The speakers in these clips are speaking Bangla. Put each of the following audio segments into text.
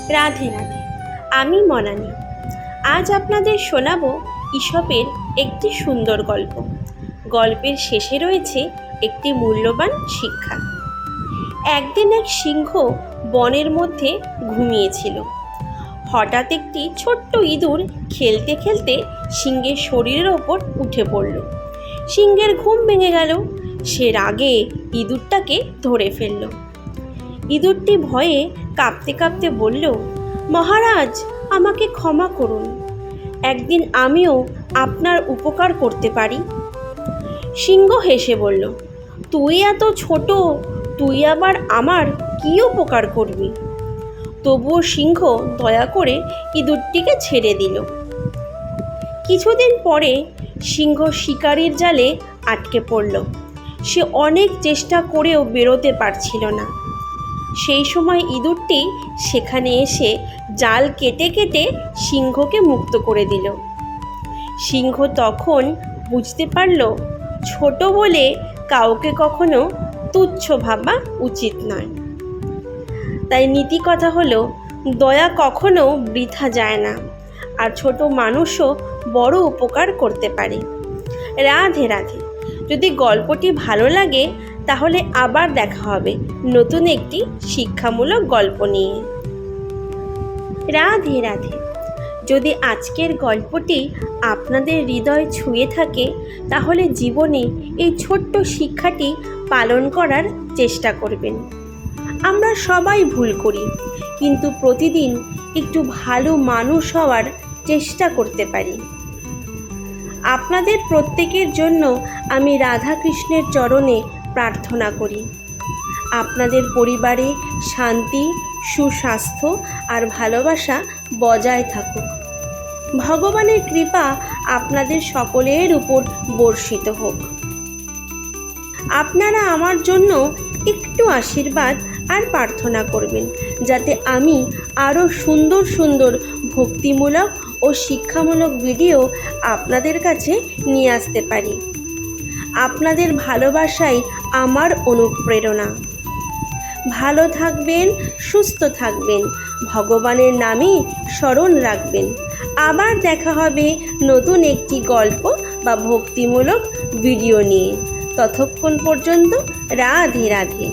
রাধে রাধে। আমি মনানি। আজ আপনাদের শোনাবো ঈশপের একটি সুন্দর গল্প। গল্পের শেষে রয়েছে একটি মূল্যবান শিক্ষা। একদিন এক সিংহ বনের মধ্যে ঘুমিয়েছিল। হঠাৎ একটি ছোট্ট ইঁদুর খেলতে খেলতে সিংহের শরীরের ওপর উঠে পড়ল। সিংহের ঘুম ভেঙে গেল। সে রাগে ইঁদুরটাকে ধরে ফেলল। ইঁদুরটি ভয়ে কাঁপতে কাঁপতে বলল, মহারাজ, আমাকে ক্ষমা করুন। একদিন আমিও আপনার উপকার করতে পারি। সিংহ হেসে বলল, তুই এত ছোট, তুই আবার আমার কী উপকার করবি? তবুও সিংহ দয়া করে ইঁদুরটিকে ছেড়ে দিল। কিছুদিন পরে সিংহ শিকারির জালে আটকে পড়ল। সে অনেক চেষ্টা করেও বেরোতে পারছিল না। সেই সময় ইঁদুরটি সেখানে এসে জাল কেটে কেটে সিংহকে মুক্ত করে দিল। সিংহ তখন বুঝতে পারল, ছোট বলে কাউকে কখনো তুচ্ছ ভাবা উচিত নয়। তাই নীতি কথা হলো, দয়া কখনো বৃথা যায় না, আর ছোট মানুষও বড় উপকার করতে পারে। রাধে রাধে। যদি গল্পটি ভালো লাগে তাহলে আবার দেখা হবে নতুন একটি শিক্ষামূলক গল্প নিয়ে। রাধে রাধে। যদি আজকের গল্পটি আপনাদের হৃদয় ছুঁয়ে থাকে তাহলে জীবনে এই ছোট্ট শিক্ষাটি পালন করার চেষ্টা করবেন। আমরা সবাই ভুল করি, কিন্তু প্রতিদিন একটু ভালো মানুষ হওয়ার চেষ্টা করতে পারি। আপনাদের প্রত্যেকের জন্য আমি রাধা কৃষ্ণের চরণে প্রার্থনা করি। আপনাদের পরিবারে শান্তি, সুস্বাস্থ্য আর ভালোবাসা বজায় থাকুক। ভগবানের কৃপা আপনাদের সকলের উপর বর্ষিত হোক। আপনারা আমার জন্য একটু আশীর্বাদ আর প্রার্থনা করবেন, যাতে আমি আরও সুন্দর সুন্দর ভক্তিমূলক ও শিক্ষামূলক ভিডিও আপনাদের কাছে নিয়ে আসতে পারি। আপনাদের ভালোবাসাই আমার অনুপ্রেরণা। ভালো থাকবেন, সুস্থ থাকবেন, ভগবানের নামে স্মরণ রাখবেন। আবার দেখা হবে নতুন একটি গল্প বা ভক্তিমূলক ভিডিও নিয়ে। ততক্ষণ পর্যন্ত রাধে রাধে।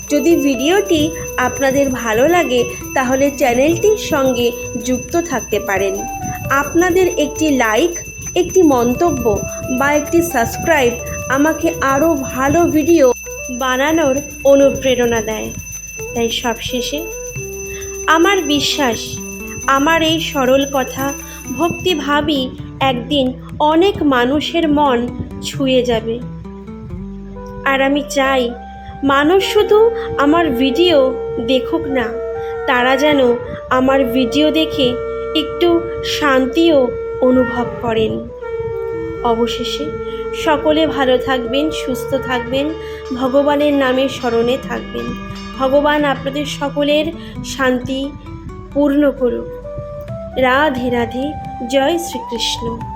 যদি ভিডিওটি আপনাদের ভালো লাগে তাহলে চ্যানেলটির সঙ্গে যুক্ত থাকতে পারেন। আপনাদের একটি লাইক, একটি মন্তব্য বা একটি সাবস্ক্রাইব আমাকে আরও ভালো ভিডিও বানানোর অনুপ্রেরণা দেয়। তাই সবশেষে আমার বিশ্বাস, আমার এই সরল কথা ভক্তিভাবই একদিন অনেক মানুষের মন ছুঁয়ে যাবে। আর আমি চাই মানুষ শুধু আমার ভিডিও দেখুক না, তারা যেন আমার ভিডিও দেখে একটু শান্তিও অনুভব করেন। অবশেষে সকলে ভালো থাকবেন, সুস্থ থাকবেন, ভগবানের নামে স্মরণে থাকবেন। ভগবান আপনাদের সকলের শান্তি পূর্ণ করুক। রাধে রাধে। জয় শ্রীকৃষ্ণ।